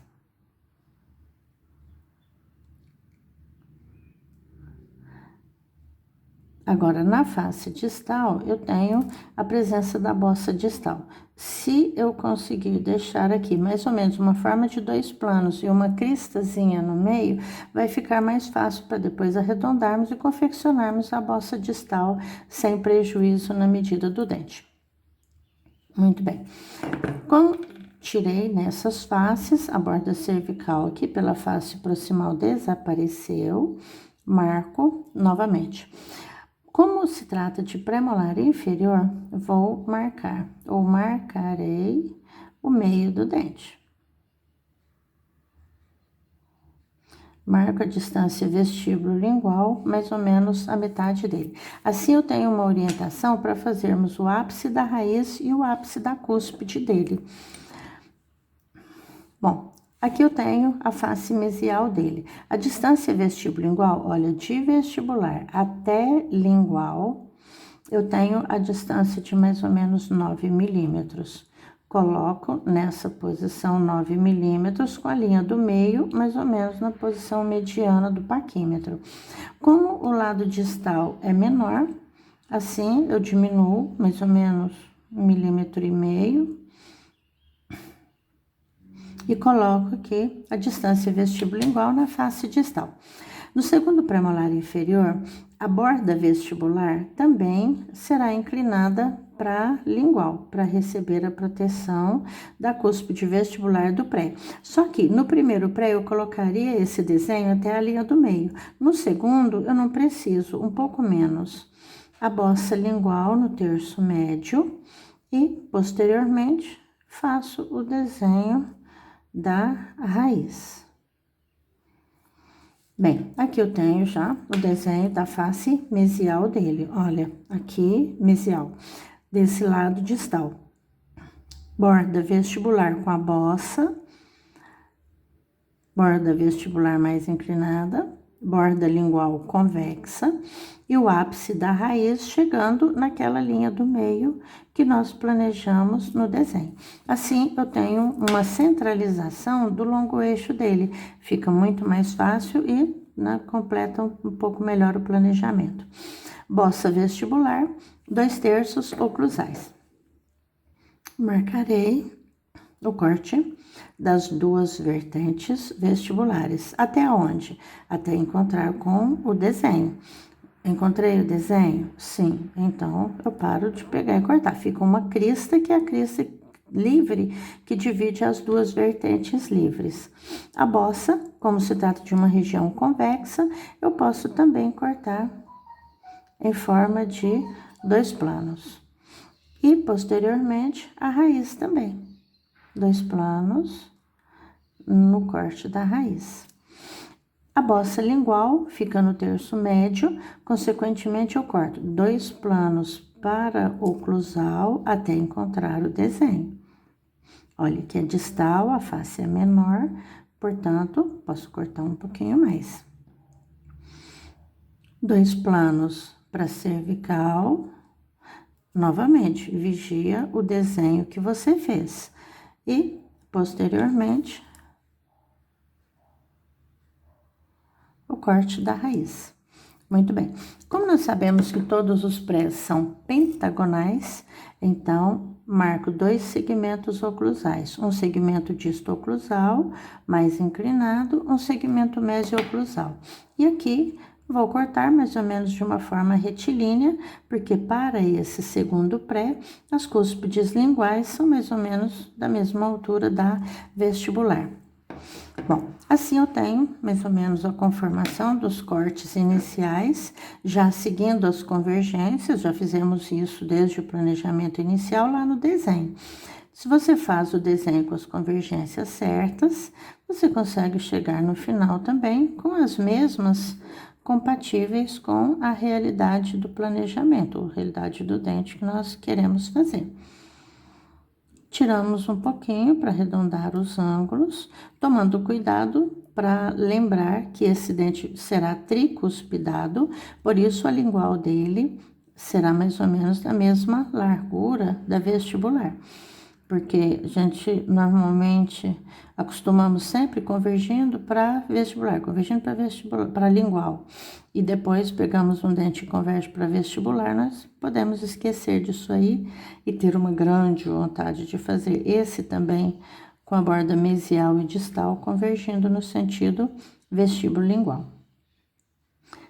S1: Agora, na face distal, eu tenho a presença da bossa distal. Se eu conseguir deixar aqui mais ou menos uma forma de 2 planos e uma cristazinha no meio, vai ficar mais fácil para depois arredondarmos e confeccionarmos a bossa distal sem prejuízo na medida do dente. Muito bem. Como tirei nessas faces, a borda cervical aqui pela face proximal desapareceu, marco novamente. Como se trata de premolar inferior, vou marcar, ou marcarei o meio do dente. Marco a distância vestíbulo-lingual, mais ou menos a metade dele. Assim, eu tenho uma orientação para fazermos o ápice da raiz e o ápice da cúspide dele. Bom, aqui eu tenho a face mesial dele. A distância vestíbulo-lingual, olha, de vestibular até lingual, eu tenho a distância de mais ou menos 9 milímetros. Coloco nessa posição 9 milímetros com a linha do meio, mais ou menos na posição mediana do paquímetro. Como o lado distal é menor, assim eu diminuo mais ou menos 1,5 milímetros. E coloco aqui a distância vestibulingual na face distal. No segundo premolar inferior, a borda vestibular também será inclinada para lingual, para receber a proteção da cúspide vestibular do pré. Só que no primeiro pré eu colocaria esse desenho até a linha do meio. No segundo, eu não preciso, um pouco menos. A bossa lingual no terço médio e, posteriormente, faço o desenho da raiz. Bem, aqui eu tenho já o desenho da face mesial dele. Olha, aqui, mesial, desse lado distal. Borda vestibular com a bossa, borda vestibular mais inclinada, borda lingual convexa e o ápice da raiz chegando naquela linha do meio que nós planejamos no desenho. Assim, eu tenho uma centralização do longo eixo dele. Fica muito mais fácil e, né, completa um pouco melhor o planejamento. Bossa vestibular, 2/3 oclusais. Marcarei o corte das duas vertentes vestibulares. Até onde? Até encontrar com o desenho. Encontrei o desenho? Sim. Então, eu paro de pegar e cortar. Fica uma crista, que é a crista livre, que divide as duas vertentes livres. A bossa, como se trata de uma região convexa, eu posso também cortar em forma de 2 planos. E, posteriormente, a raiz também. 2 planos no corte da raiz. A bossa lingual fica no terço médio, consequentemente eu corto 2 planos para oclusal até encontrar o desenho. Olha que a distal, a face é menor, portanto, posso cortar um pouquinho mais. 2 planos para cervical. Novamente, vigia o desenho que você fez. E, posteriormente, o corte da raiz. Muito bem. Como nós sabemos que todos os prés são pentagonais, então, marco 2 segmentos oclusais. Um segmento disto-oclusal, mais inclinado, um segmento mesio-oclusal. E aqui, vou cortar mais ou menos de uma forma retilínea, porque para esse segundo pré, as cúspides linguais são mais ou menos da mesma altura da vestibular. Bom, assim eu tenho mais ou menos a conformação dos cortes iniciais, já seguindo as convergências, já fizemos isso desde o planejamento inicial lá no desenho. Se você faz o desenho com as convergências certas, você consegue chegar no final também com as mesmas compatíveis com a realidade do planejamento, ou realidade do dente que nós queremos fazer. Tiramos um pouquinho para arredondar os ângulos, tomando cuidado para lembrar que esse dente será tricuspidado, por isso a lingual dele será mais ou menos da mesma largura da vestibular. Porque a gente normalmente acostumamos sempre convergindo para vestibular, convergindo para vestibular, para lingual. E depois pegamos um dente e converge para vestibular, nós podemos esquecer disso aí e ter uma grande vontade de fazer esse também com a borda mesial e distal convergindo no sentido vestíbulo-lingual.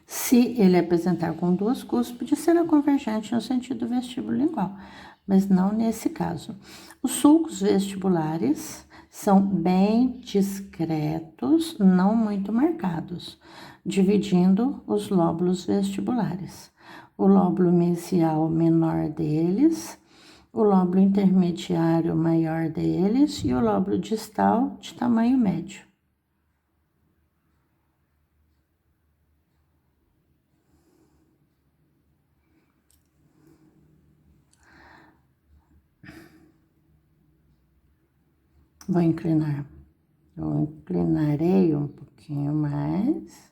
S1: Se ele apresentar com duas cúspides, será convergente no sentido vestíbulo-lingual, mas não nesse caso. Os sulcos vestibulares são bem discretos, não muito marcados, dividindo os lóbulos vestibulares. O lóbulo mesial menor deles, o lóbulo intermediário maior deles e o lóbulo distal de tamanho médio. Eu inclinarei um pouquinho mais,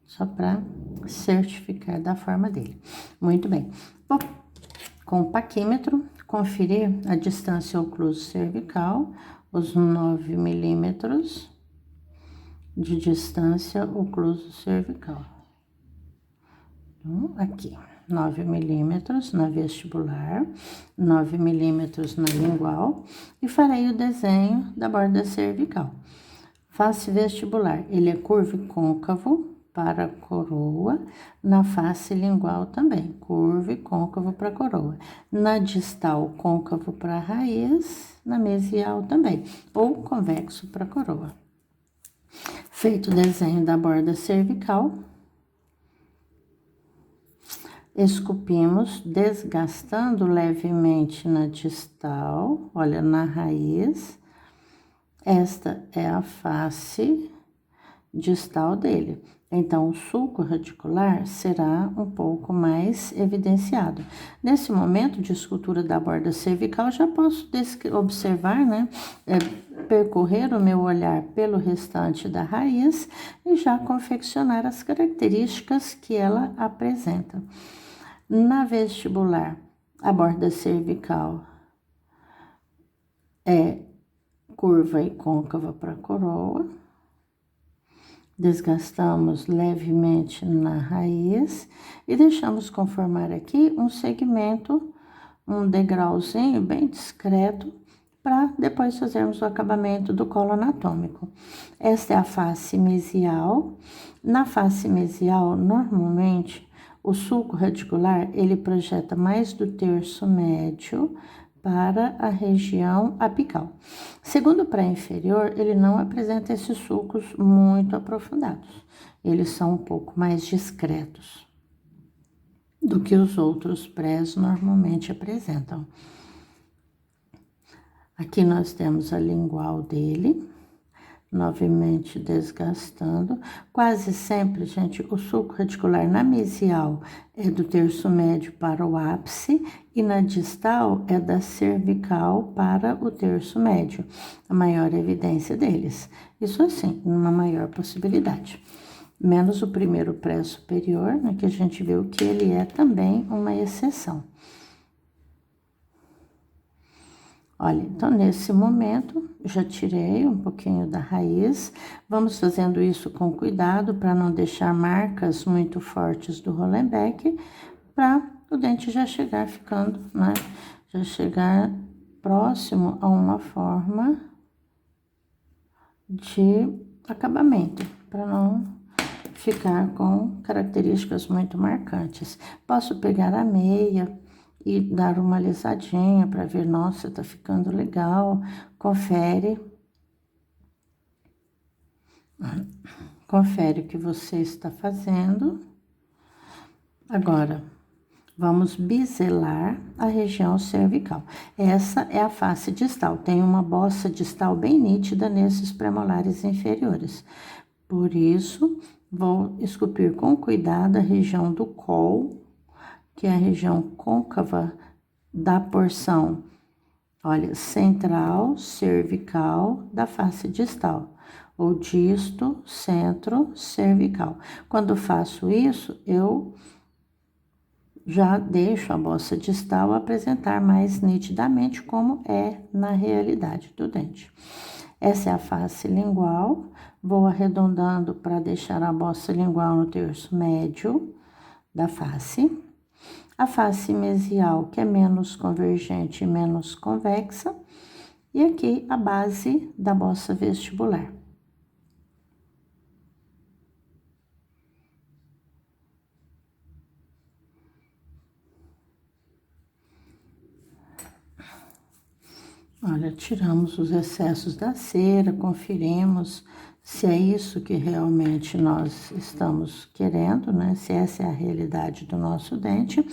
S1: só para certificar da forma dele. Muito bem. Vou, com o paquímetro, conferir a distância ocluso-cervical, os 9 milímetros de distância ocluso-cervical. Então, aqui. 9 milímetros na vestibular, 9 milímetros na lingual e farei o desenho da borda cervical. Face vestibular, ele é curvo e côncavo para a coroa, na face lingual também, curvo e côncavo para a coroa. Na distal, côncavo para a raiz, na mesial também, ou convexo para a coroa. Feito o desenho da borda cervical, esculpimos, desgastando levemente na distal, olha, na raiz. Esta é a face distal dele. Então, o sulco radicular será um pouco mais evidenciado. Nesse momento de escultura da borda cervical, já posso observar, né? Percorrer o meu olhar pelo restante da raiz e já confeccionar as características que ela apresenta. Na vestibular, a borda cervical é curva e côncava para a coroa. Desgastamos levemente na raiz e deixamos conformar aqui um segmento, um degrauzinho bem discreto, para depois fazermos o acabamento do colo anatômico. Esta é a face mesial. Na face mesial, normalmente, o sulco radicular, ele projeta mais do terço médio para a região apical. Segundo o pré-inferior, ele não apresenta esses sulcos muito aprofundados. Eles são um pouco mais discretos do que os outros prés normalmente apresentam. Aqui nós temos a lingual dele, novamente desgastando. Quase sempre, gente, o sulco radicular na mesial é do terço médio para o ápice e na distal é da cervical para o terço médio, a maior evidência deles. Isso assim, uma maior possibilidade. Menos o primeiro pré superior, né, que a gente viu que ele é também uma exceção. Olha, então nesse momento já tirei um pouquinho da raiz. Vamos fazendo isso com cuidado para não deixar marcas muito fortes do Hollenbeck, para o dente já chegar ficando, né? Já chegar próximo a uma forma de acabamento, para não ficar com características muito marcantes. Posso pegar a meia e dar uma alisadinha para ver, nossa, tá ficando legal. Confere. Confere o que você está fazendo. Agora, vamos biselar a região cervical. Essa é a face distal. Tem uma bossa distal bem nítida nesses premolares inferiores. Por isso, vou esculpir com cuidado a região do col, que é a região côncava da porção, olha, central, cervical da face distal, ou disto, centro, cervical. Quando faço isso, eu já deixo a bossa distal apresentar mais nitidamente como é na realidade do dente. Essa é a face lingual. Vou arredondando para deixar a bossa lingual no terço médio da face. A face mesial, que é menos convergente e menos convexa. E aqui a base da bossa vestibular. Olha, tiramos os excessos da cera, conferimos se é isso que realmente nós estamos querendo, né? Se essa é a realidade do nosso dente.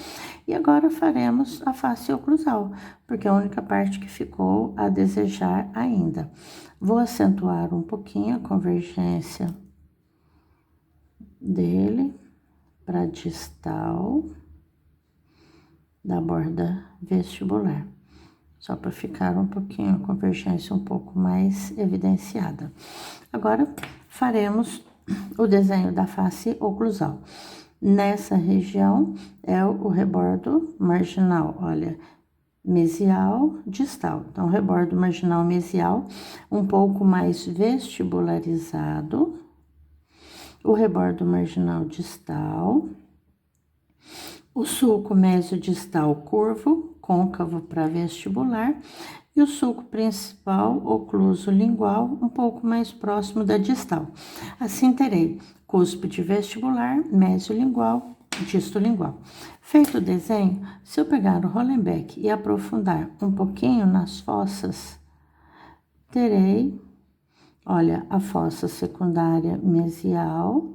S1: E agora faremos a face oclusal, porque é a única parte que ficou a desejar ainda. Vou acentuar um pouquinho a convergência dele para distal da borda vestibular. Só para ficar um pouquinho, a convergência um pouco mais evidenciada. Agora, faremos o desenho da face oclusal. Nessa região, é o rebordo marginal, olha, mesial, distal. Então, rebordo marginal mesial, um pouco mais vestibularizado. O rebordo marginal distal. O sulco mesodistal curvo, côncavo para vestibular, e o sulco principal ocluso lingual, um pouco mais próximo da distal. Assim terei cúspide vestibular, mesiolingual, distolingual. Feito o desenho, se eu pegar o Hollenbeck e aprofundar um pouquinho nas fossas, terei, olha, a fossa secundária mesial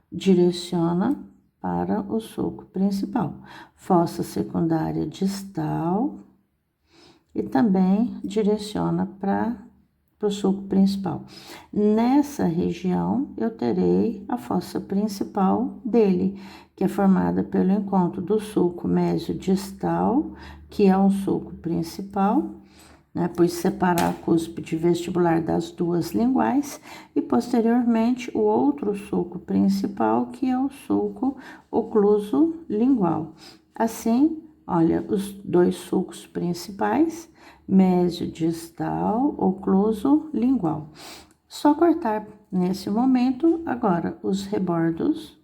S1: direciona para o sulco principal, fossa secundária distal e também direciona para o sulco principal. Nessa região, eu terei a fossa principal dele, que é formada pelo encontro do sulco mesodistal, que é um sulco principal, né, pois separar a cúspide vestibular das duas linguais, e posteriormente o outro sulco principal, que é o sulco ocluso lingual. Assim, olha, os dois sulcos principais, mesodistal, ocluso lingual. Só cortar nesse momento agora os rebordos.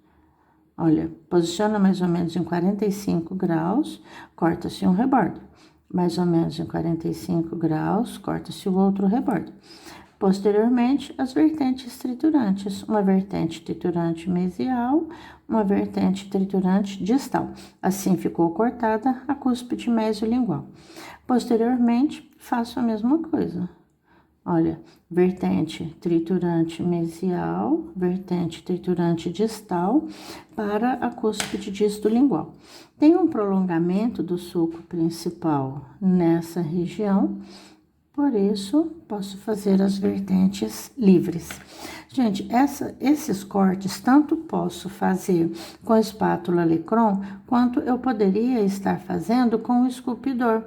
S1: Olha, posiciona mais ou menos em 45 graus, corta-se um rebordo. Mais ou menos em 45 graus, corta-se o outro rebordo. Posteriormente, as vertentes triturantes, uma vertente triturante mesial, uma vertente triturante distal. Assim ficou cortada a cúspide mesiolingual. Posteriormente, faço a mesma coisa. Olha, vertente triturante mesial, vertente triturante distal para a cúspide distolingual. Tem um prolongamento do sulco principal nessa região, por isso posso fazer as vertentes livres. Gente, esses cortes tanto posso fazer com a espátula Lecron, quanto eu poderia estar fazendo com o esculpidor.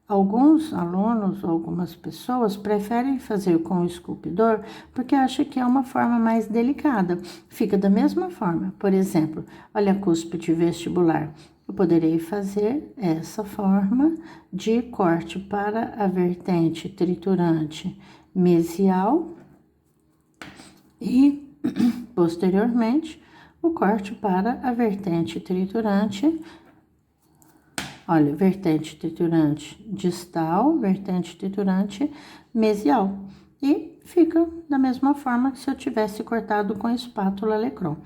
S1: Alguns alunos, algumas pessoas preferem fazer com o esculpidor porque acham que é uma forma mais delicada. Fica da mesma forma. Por exemplo, olha a cúspide vestibular. Eu poderei fazer essa forma de corte para a vertente triturante mesial e, posteriormente, o corte para a vertente triturante. Olha, vertente triturante distal, vertente triturante mesial. E fica da mesma forma que se eu tivesse cortado com espátula Lecron.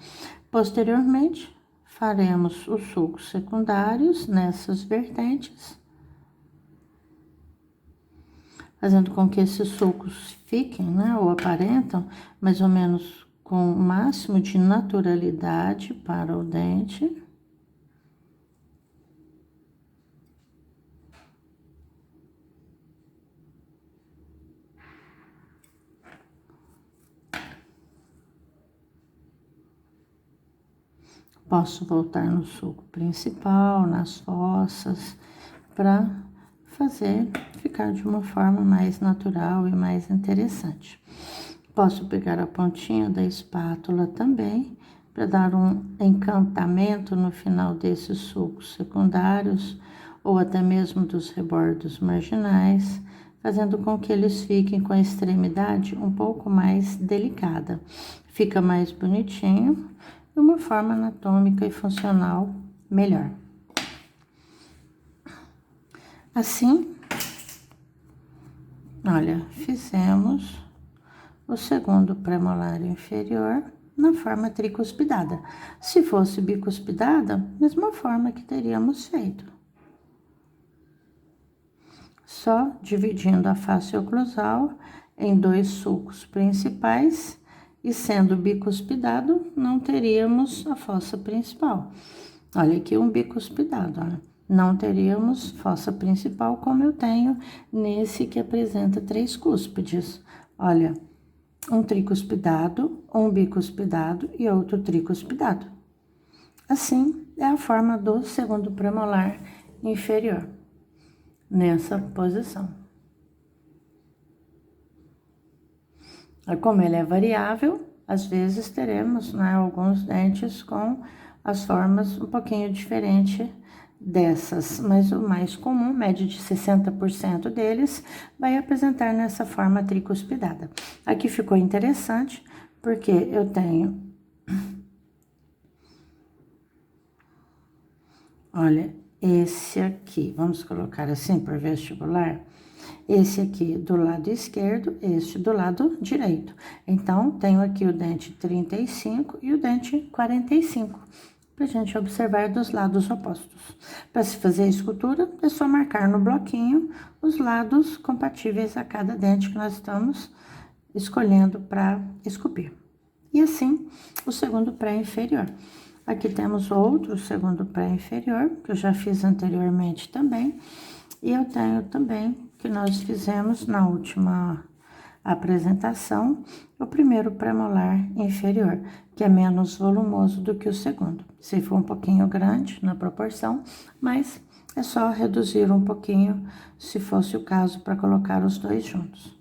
S1: Posteriormente, faremos os sulcos secundários nessas vertentes. fazendo com que esses sulcos fiquem, né, ou aparentam mais ou menos com o máximo de naturalidade para o dente. Posso voltar no sulco principal, nas fossas, para fazer ficar de uma forma mais natural e mais interessante. Posso pegar a pontinha da espátula também, para dar um encantamento no final desses sulcos secundários, ou até mesmo dos rebordos marginais, fazendo com que eles fiquem com a extremidade um pouco mais delicada. Fica mais bonitinho e uma forma anatômica e funcional melhor. Assim, olha, fizemos o segundo premolar inferior na forma tricuspidada. Se fosse bicuspidada, mesma forma que teríamos feito. Só dividindo a face oclusal em 2 sulcos principais, e sendo bicuspidado, não teríamos a fossa principal. Olha aqui um bicuspidado, olha. Não teríamos fossa principal como eu tenho nesse que apresenta 3 cúspides. Olha, um tricuspidado, um bicuspidado e outro tricuspidado. Assim é a forma do segundo premolar inferior, nessa posição. Como ele é variável, às vezes teremos, né, alguns dentes com as formas um pouquinho diferentes dessas, mas o mais comum, média de 60% deles, vai apresentar nessa forma tricuspidada. Aqui ficou interessante, porque eu tenho, olha, esse aqui, vamos colocar assim por vestibular, esse aqui do lado esquerdo, este do lado direito. Então, tenho aqui o dente 35 e o dente 45, pra gente observar dos lados opostos. Para se fazer a escultura, é só marcar no bloquinho os lados compatíveis a cada dente que nós estamos escolhendo para esculpir. E assim, o segundo pré inferior. Aqui temos outro segundo pré inferior, que eu já fiz anteriormente também. E eu tenho também, que nós fizemos na última apresentação, o primeiro premolar inferior, que é menos volumoso do que o segundo. Se for um pouquinho grande na proporção, mas é só reduzir um pouquinho, se fosse o caso, para colocar os dois juntos.